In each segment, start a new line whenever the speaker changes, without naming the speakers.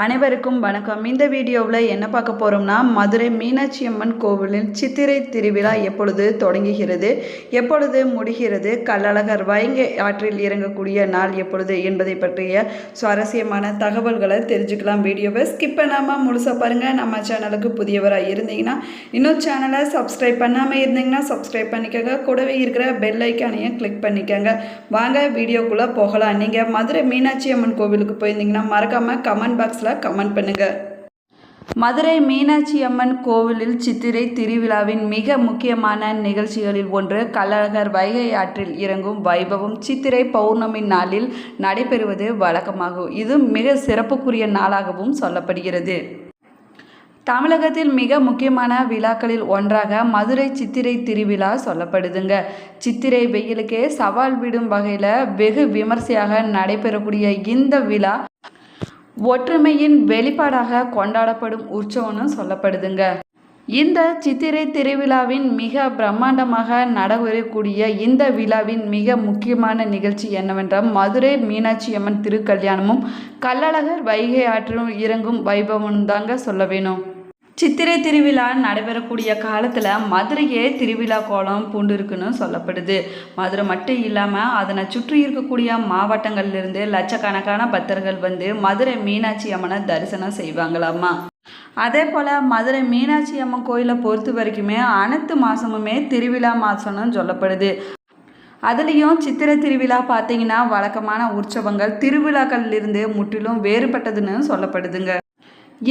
அனைவருக்கும் வணக்கம். இந்த வீடியோவில் என்ன பார்க்க போகிறோம்னா, மதுரை மீனாட்சி அம்மன் கோவிலில் சித்திரை திருவிழா எப்பொழுது தொடங்குகிறது, எப்பொழுது முடிகிறது, கள்ளழகர் வைகை ஆற்றில் இறங்கக்கூடிய நாள் எப்பொழுது என்பதை பற்றிய சுவாரஸ்யமான தகவல்களை தெரிஞ்சுக்கலாம். வீடியோவை ஸ்கிப் பண்ணாமல் முழுசாக பாருங்கள். நம்ம சேனலுக்கு புதியவராக இருந்தீங்கன்னா இன்னும் சேனலை சப்ஸ்கிரைப் பண்ணாமல் இருந்தீங்கன்னா சப்ஸ்கிரைப் பண்ணிக்கோங்க. கூடவே இருக்கிற பெல் ஐக்கானையும் கிளிக் பண்ணிக்கோங்க. வாங்க வீடியோக்குள்ளே போகலாம். நீங்கள் மதுரை மீனாட்சி அம்மன் கோவிலுக்கு போயிருந்தீங்கன்னா மறக்காமல் கமெண்ட் பாக்ஸில் கமெண்ட் பண்ணுங்க. மதுரை மீனாட்சி அம்மன் கோவிலில் சித்திரை திருவிழாவின் மிக முக்கியமான நிகழ்ச்சிகளில் ஒன்று கள்ளழகர் வைகை ஆற்றில் இறங்கும் வைபவம் சித்திரை பௌர்ணமி நாளில் நடைபெறுவது வழக்கமாகும். இது மிக சிறப்புக்குரிய நாளாகவும் சொல்லப்படுகிறது. தமிழகத்தில் மிக முக்கியமான விழாக்களில் ஒன்றாக மதுரை சித்திரை திருவிழா சொல்லப்படுதுங்க. சித்திரை வெயிலுக்கே சவால் விடும் வகையில் வெகு விமர்சையாக நடைபெறக்கூடிய இந்த விழா ஒற்றுமையின் வெளிப்பாடாக கொண்டாடப்படும் உற்சவம்னு சொல்லப்படுதுங்க. இந்த சித்திரை திருவிழாவின் மிக பிரம்மாண்டமாக நடைபெறக்கூடிய இந்த விழாவின் மிக முக்கியமான நிகழ்ச்சி என்னவென்றால் மதுரை மீனாட்சி அம்மன் திருக்கல்யாணமும் கள்ளழகர் வைகை ஆற்றில் இறங்கும் வைபவம் தாங்க சொல்ல வேணும். சித்திரை திருவிழா நடைபெறக்கூடிய காலத்தில் மதுரையே திருவிழா கோலம் பூண்டு இருக்குன்னு சொல்லப்படுது. மதுரை மட்டும் இல்லாமல் அதனை சுற்றி இருக்கக்கூடிய மாவட்டங்கள்லேருந்து லட்சக்கணக்கான பக்தர்கள் வந்து மதுரை மீனாட்சி அம்மனை தரிசனம் செய்வாங்களாமா. அதே போல் மதுரை மீனாட்சி அம்மன் கோயிலை பொறுத்த வரைக்குமே அனைத்து மாதமுமே திருவிழா மாதம்னு சொல்லப்படுது. அதுலேயும் சித்திரை திருவிழா பார்த்திங்கன்னா வழக்கமான உற்சவங்கள் திருவிழாக்களிலிருந்து முற்றிலும் வேறுபட்டதுன்னு சொல்லப்படுதுங்க.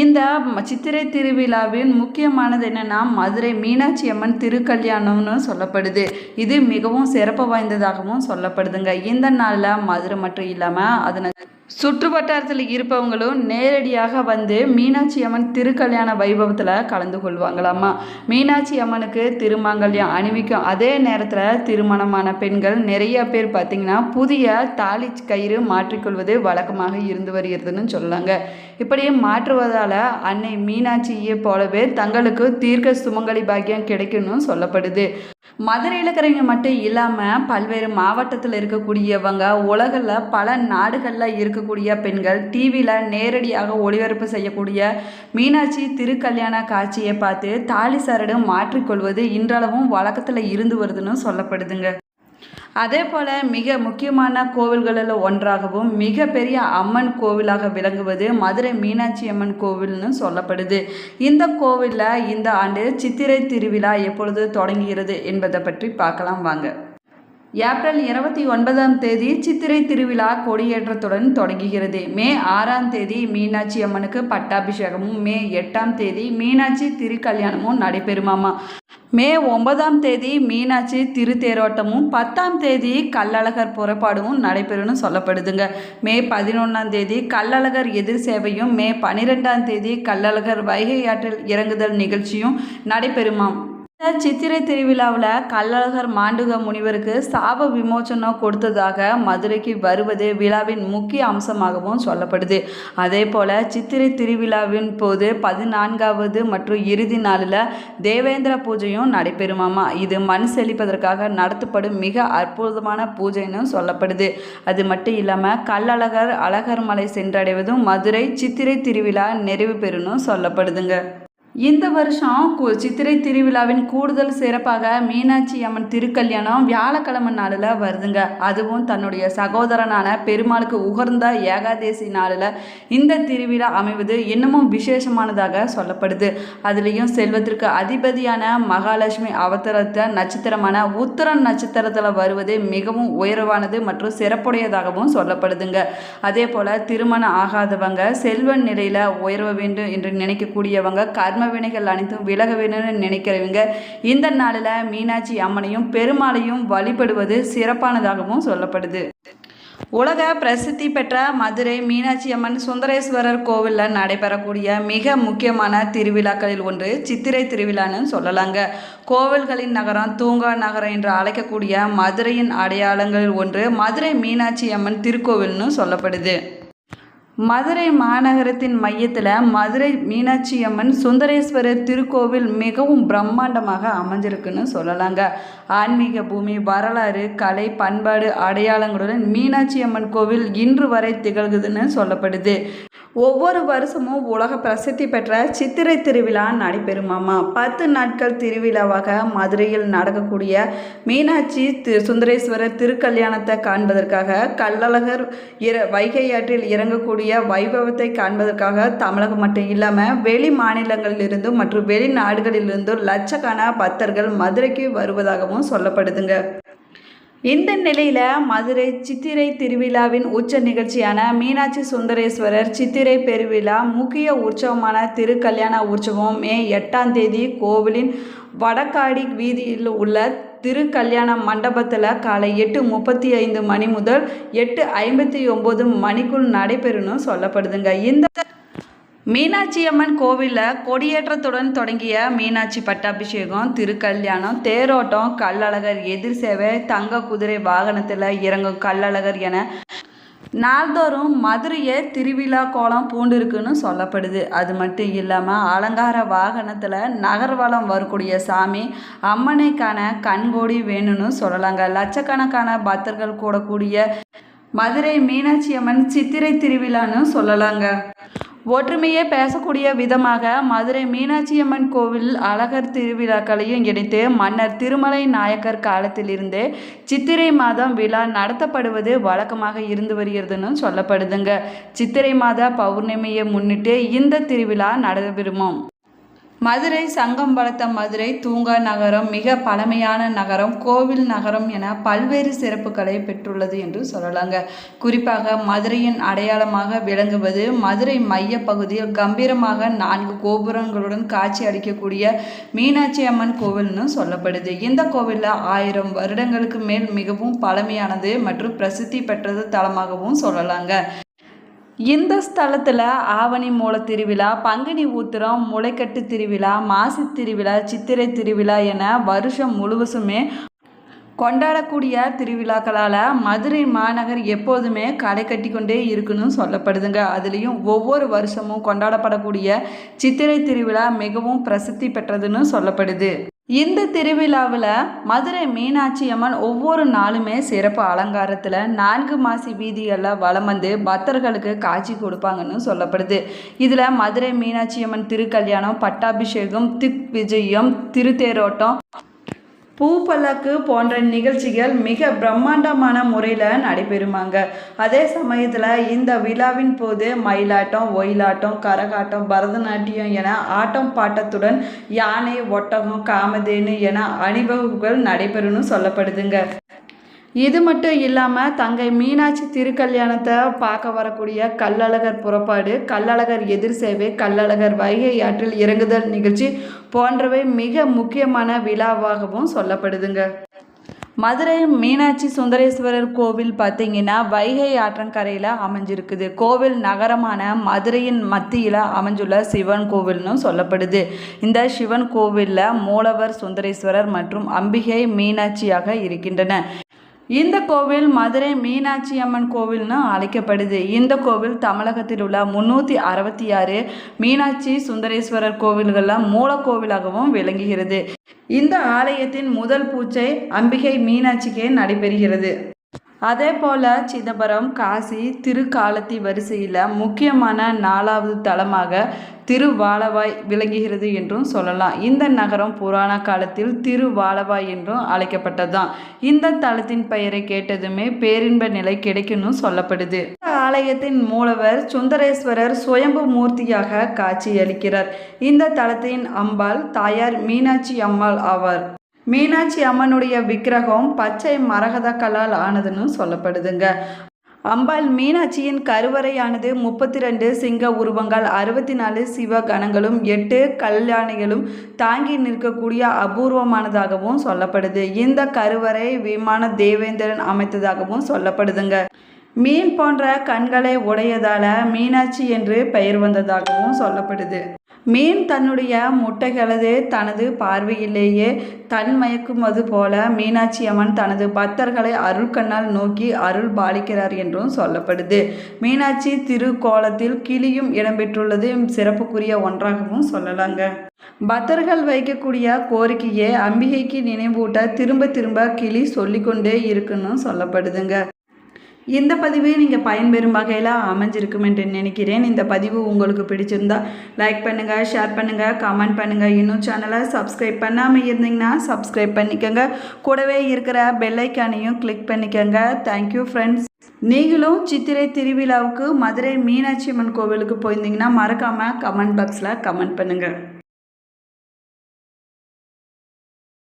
இந்த சித்திரை திருவிழாவின் முக்கியமானது என்னென்னா மதுரை மீனாட்சி அம்மன் திருக்கல்யாணம்னு சொல்லப்படுது. இது மிகவும் சிறப்பு வாய்ந்ததாகவும் சொல்லப்படுதுங்க. இந்த நாளில் மதுரை மட்டும் இல்லாமல் அதனை சுற்று வட்டாரத்தில் இருப்பவங்களும் நேரடியாக வந்து மீனாட்சி அம்மன் திருக்கல்யாண வைபவத்தில் கலந்து கொள்வாங்களாமா. மீனாட்சி அம்மனுக்கு திருமாங்கல்யம் அணிவிக்கும் அதே நேரத்தில் திருமணமான பெண்கள் நிறைய பேர் பார்த்திங்கன்னா புதிய தாலி கயிறு மாற்றிக்கொள்வது வழக்கமாக இருந்து வருகிறதுன்னு சொல்லாங்க. இப்படி மாற்றுவதால் அன்னை மீனாட்சியை போலவே தங்களுக்கு தீர்க்க சுமங்கலி பாக்கியம் கிடைக்கும்னு சொல்லப்படுது. மதுரையில் இருக்கிறவங்க மட்டும் இல்லாமல் பல்வேறு மாவட்டத்தில் இருக்கக்கூடியவங்க உலகில் பல நாடுகளில் இருக்கக்கூடிய பெண்கள் டிவியில் நேரடியாக ஒளிபரப்பு செய்யக்கூடிய மீனாட்சி திருக்கல்யாண காட்சியை பார்த்து தாலி சரடு மாற்றிக்கொள்வது இன்றளவும் வழக்கத்தில் இருந்து வருதுன்னு சொல்லப்படுதுங்க. அதே போல் மிக முக்கியமான கோவில்களில் ஒன்றாகவும் மிக பெரிய அம்மன் கோவிலாக விளங்குவது மதுரை மீனாட்சி அம்மன் கோவில்னு சொல்லப்படுது. இந்த கோவிலில் இந்த ஆண்டு சித்திரை திருவிழா எப்பொழுது தொடங்குகிறது என்பதை பற்றி பார்க்கலாம் வாங்க. ஏப்ரல் 29 சித்திரை திருவிழா கொடியேற்றத்துடன் தொடங்குகிறது. மே 6 மீனாட்சி அம்மனுக்கு பட்டாபிஷேகமும் மே 8 மீனாட்சி திருக்கல்யாணமும் நடைபெறுமாமா. மே 9 மீனாட்சி திருத்தேரோட்டமும் 10 கள்ளழகர் புறப்பாடும் நடைபெறும்னு சொல்லப்படுதுங்க. மே 11 கள்ளழகர் எதிர் சேவையும் மே 12 கள்ளழகர் வைகை ஆற்றில் இறங்குதல் நிகழ்ச்சியும் நடைபெறுமாம். இந்த சித்திரை திருவிழாவில் கள்ளழகர் மாண்டுக முனிவருக்கு சாப விமோச்சனம் கொடுத்ததாக மதுரைக்கு வருவது விழாவின் முக்கிய அம்சமாகவும் சொல்லப்படுது. அதே போல் சித்திரை திருவிழாவின் போது 14வது மற்றும் இறுதி நாளில் தேவேந்திர பூஜையும் நடைபெறுமாமா. இது மண் செழிப்பதற்காக நடத்தப்படும் மிக அற்புதமான பூஜைன்னு சொல்லப்படுது. அது மட்டும் இல்லாமல் கள்ளழகர் அழகர் மலை சென்றடைவதும் மதுரை சித்திரை திருவிழா நிறைவு பெறும்னு சொல்லப்படுதுங்க. இந்த வருஷம் சித்திரை திருவிழாவின் கூடுதல் சிறப்பாக மீனாட்சி அம்மன் திருக்கல்யாணம் வியாழக்கிழமை நாளில் வருதுங்க. அதுவும் தன்னுடைய சகோதரனான பெருமாளுக்கு உகர்ந்த ஏகாதேசி நாளில் இந்த திருவிழா அமைவது இன்னமும் விசேஷமானதாக சொல்லப்படுது. அதுலேயும் செல்வத்திற்கு அதிபதியான மகாலட்சுமி அவதரித்த நட்சத்திரமான உத்திரம் நட்சத்திரத்தில் வருவது மிகவும் உயர்வானது மற்றும் சிறப்புடையதாகவும் சொல்லப்படுதுங்க. அதே போல் திருமணம் ஆகாதவங்க செல்வ நிலையில் உயர்வ வேண்டும் என்று நினைக்கக்கூடியவங்க கர்ம வினைகள் அனைத்தும் விலக வேணும்னு நினைக்கிறவங்க இந்த நாளில் மீனாட்சி அம்மனையும் பெருமாளையும் வழிபடுவது சிறப்பானதாகவும் சொல்லப்படுது. உலக பிரசித்தி பெற்ற மதுரை மீனாட்சி அம்மன் சுந்தரேஸ்வரர் கோவிலில் நடைபெறக்கூடிய மிக முக்கியமான திருவிழாக்களில் ஒன்று சித்திரை திருவிழான்னு சொல்லலாங்க. கோவில்களின் நகரம் தூங்கா நகரம் என்று அழைக்கக்கூடிய மதுரையின் அடையாளங்களில் ஒன்று மதுரை மீனாட்சி அம்மன் திருக்கோவில்னு சொல்லப்படுது. மதுரை மாநகரத்தின் மையத்தில் மதுரை மீனாட்சி அம்மன் சுந்தரேஸ்வரர் திருக்கோவில் மிகவும் பிரம்மாண்டமாக அமைஞ்சிருக்குன்னு சொல்லலாங்க. ஆன்மீக பூமி, வரலாறு, கலை, பண்பாடு அடையாளங்களுடன் மீனாட்சி அம்மன் கோவில் இன்று வரை திகழ்குதுன்னு சொல்லப்படுது. ஒவ்வொரு வருஷமும் உலக பிரசித்தி பெற்ற சித்திரை திருவிழா நடைபெறுமாமா. 10 நாட்கள் திருவிழாவாக மதுரையில் நடக்கக்கூடிய மீனாட்சி சுந்தரேஸ்வரர் திருக்கல்யாணத்தை காண்பதற்காக கள்ளழகர் வைகை ஆற்றில் இறங்கக்கூடிய வைபவத்தை காண்பதற்காக தமிழகம் மட்டும் இல்லாமல் வெளி மாநிலங்களிலிருந்தும் மற்றும் வெளிநாடுகளிலிருந்தும் லட்சக்கணக்கான பக்தர்கள் மதுரைக்கு வருவதாகவும் சொல்லப்படுதுங்க. இந்த நிலையில் மதுரை சித்திரை திருவிழாவின் உச்ச நிகழ்ச்சியான மீனாட்சி சுந்தரேஸ்வரர் சித்திரை பெருவிழா முக்கிய உற்சவமான திருக்கல்யாண உற்சவம் மே 8ஆம் தேதி கோவிலின் வடக்காடி வீதியில் உள்ள திருக்கல்யாண மண்டபத்தில் காலை 8:35 மணி முதல் 8:59 மணிக்குள் நடைபெறும்னு சொல்லப்படுதுங்க. இந்த மீனாட்சி அம்மன் கோவிலில் கொடியேற்றத்துடன் தொடங்கிய மீனாட்சி பட்டாபிஷேகம், திருக்கல்யாணம், தேரோட்டம், கள்ளழகர் எதிர் சேவை, தங்க குதிரை வாகனத்தில் இறங்கும் கள்ளழகர் என நாள்தோறும் மதுரையை திருவிழா கோலம் பூண்டிருக்குன்னு சொல்லப்படுது. அது மட்டும் இல்லாமல் அலங்கார வாகனத்தில் நகர்வலம் வரக்கூடிய சாமி அம்மனை காண கண்கோடி வேணும்னு சொல்லலாங்க. லட்சக்கணக்கான பக்தர்கள் கூடக்கூடிய மதுரை மீனாட்சி அம்மன் சித்திரை திருவிழான்னு சொல்லலாங்க. ஒற்றுமையே பேசக்கூடிய விதமாக மதுரை மீனாட்சியம்மன் கோவில் அழகர் திருவிழாக்களையும் இணைத்து மன்னர் திருமலை நாயக்கர் காலத்திலிருந்தே சித்திரை மாதம் விழா நடத்தப்படுவது வழக்கமாக இருந்து வருகிறதுன்னு சொல்லப்படுதுங்க. சித்திரை மாத பௌர்ணமியை முன்னிட்டு இந்த திருவிழா நடைபெறுமோ. மதுரை சங்கம் வளர்த்த மதுரை தூங்கா நகரம், மிக பழமையான நகரம், கோவில் நகரம் என பல்வேறு சிறப்புகளை பெற்றுள்ளது என்று சொல்லலாங்க. குறிப்பாக மதுரையின் அடையாளமாக விளங்குவது மதுரை மைய பகுதியில் கம்பீரமாக 4 கோபுரங்களுடன் காட்சி அளிக்கக்கூடிய மீனாட்சி அம்மன் கோவில்னு சொல்லப்படுது. இந்த கோவிலில் 1000 வருடங்களுக்கு மேல் மிகவும் பழமையானது மற்றும் பிரசித்தி பெற்றது தலமாகவும் சொல்லலாங்க. இந்த ஸ்தலத்தில் ஆவணி மூல திருவிழா, பங்குனி ஊத்திரம், முளைக்கட்டு திருவிழா, மாசி திருவிழா, சித்திரை திருவிழா என வருஷம் முழுவதுமே கொண்டாடக்கூடிய திருவிழாக்களால் மதுரை மாநகர் எப்போதுமே களை கட்டி கொண்டே இருக்குன்னு சொல்லப்படுதுங்க. அதுலேயும் ஒவ்வொரு வருஷமும் கொண்டாடப்படக்கூடிய சித்திரை திருவிழா மிகவும் பிரசித்தி பெற்றதுன்னு சொல்லப்படுது. இந்த திருவிழாவில் மதுரை மீனாட்சி அம்மன் ஒவ்வொரு நாளுமே சிறப்பு அலங்காரத்தில் 4 மாசி வீதிகளில் வலம் வந்து பக்தர்களுக்கு காட்சி கொடுப்பாங்கன்னு சொல்லப்படுது. இதில் மதுரை மீனாட்சி அம்மன் திருக்கல்யாணம், பட்டாபிஷேகம், திக் விஜயம், திருத்தேரோட்டம், பூப்பல்லக்கு போன்ற நிகழ்ச்சிகள் மிக பிரம்மாண்டமான முறையில் நடைபெறுமாங்க. அதே சமயத்தில் இந்த விழாவின் போது மயிலாட்டம், ஒயிலாட்டம், கரகாட்டம், பரதநாட்டியம் என ஆட்டம் பாட்டத்துடன் யானை, ஒட்டகம், காமதேனு என அணிவகுப்புகள் நடைபெறும்னு சொல்லப்படுதுங்க. இது மட்டும் இல்லாமல் தங்கை மீனாட்சி திருக்கல்யாணத்தை பார்க்க வரக்கூடிய கள்ளழகர் புறப்பாடு, கள்ளழகர் எதிர் சேவை, கள்ளழகர் வைகை ஆற்றில் இறங்குதல் நிகழ்ச்சி போன்றவை மிக முக்கியமான விழாவாகவும் சொல்லப்படுதுங்க. மதுரை மீனாட்சி சுந்தரேஸ்வரர் கோவில் பார்த்திங்கன்னா வைகை ஆற்றங்கரையில் அமைஞ்சிருக்குது. கோவில் நகரமான மதுரையின் மத்தியில் அமைஞ்சுள்ள சிவன் கோவில்னு சொல்லப்படுது. இந்த சிவன் கோவிலில் மூலவர் சுந்தரேஸ்வரர் மற்றும் அம்பிகை மீனாட்சியாக இருக்கின்றன. இந்த கோவில் மதுரை மீனாட்சி அம்மன் கோவில்னு அழைக்கப்படுது. இந்த கோவில் தமிழகத்தில் உள்ள 366 மீனாட்சி சுந்தரேஸ்வரர் கோவில்களில் மூலக்கோவிலாகவும் விளங்குகிறது. இந்த ஆலயத்தின் முதல் பூஜை அம்பிகை மீனாட்சிக்கே நடைபெறுகிறது. அதே போல் சிதம்பரம், காசி, திருக்காலத்தி வரிசையில் முக்கியமான 4வது தலமாக திருவாலவாய் விளங்குகிறது என்றும் சொல்லலாம். இந்த நகரம் புராண காலத்தில் திருவாலவாய் என்றும் அழைக்கப்பட்டதுதான். இந்த தலத்தின் பெயரை கேட்டதுமே பேரின்ப நிலை கிடைக்கும்னு சொல்லப்படுது. இந்த ஆலயத்தின் மூலவர் சுந்தரேஸ்வரர் சுயம்பு மூர்த்தியாக காட்சியளிக்கிறார். இந்த தலத்தின் அம்பாள் தாயார் மீனாட்சி அம்மாள் ஆவார். மீனாட்சி அம்மனுடைய விக்கிரகம் பச்சை மரகத கல்லால் ஆனதுன்னு சொல்லப்படுதுங்க. அம்பாள் மீனாட்சியின் கருவறையானது 32 சிங்க உருவங்கள், 64 சிவ கணங்களும் 8 கல்யாணிகளும் தாங்கி நிற்கக்கூடிய அபூர்வமானதாகவும் சொல்லப்படுது. இந்த கருவறை விமான தேவேந்திரன் அமைத்ததாகவும் சொல்லப்படுதுங்க. மீன் போன்ற கண்களை உடையதால மீனாட்சி என்று பெயர் வந்ததாகவும் சொல்லப்படுது. மீன் தன்னுடைய முட்டைகளது தனது பார்வையிலேயே தன்மயக்குவது போல மீனாட்சி அம்மன் தனது பக்தர்களை அருள்கண்ணால் நோக்கி அருள் பாலிக்கிறார் என்றும் சொல்லப்படுது. மீனாட்சி திருக்கோலத்தில் கிளியும் இடம்பெற்றுள்ளது சிறப்புக்குரிய ஒன்றாகவும் சொல்லலாங்க. பக்தர்கள் வைக்கக்கூடிய கோரிக்கையை அம்பிகைக்கு நினைவூட்ட திரும்ப திரும்ப கிளி சொல்லிக்கொண்டே இருக்குன்னு சொல்லப்படுதுங்க. இந்த பதிவு நீங்கள் பயன்பெறும் வகையில் அமைஞ்சிருக்கும் என்று நினைக்கிறேன். இந்த பதிவு உங்களுக்கு பிடிச்சிருந்தா லைக் பண்ணுங்கள், ஷேர் பண்ணுங்கள், கமெண்ட் பண்ணுங்கள். இன்னும் சேனலை சப்ஸ்கிரைப் பண்ணாமல் இருந்தீங்கன்னா சப்ஸ்கிரைப் பண்ணிக்கோங்க. கூடவே இருக்கிற பெல் ஐக்கானையும் கிளிக் பண்ணிக்கோங்க. Thank you friends. நீங்களும் சித்திரை திருவிழாவுக்கு மதுரை மீனாட்சி அம்மன் கோவிலுக்கு போயிருந்தீங்கன்னா மறக்காமல் கமெண்ட் பாக்ஸில் கமெண்ட் பண்ணுங்கள்.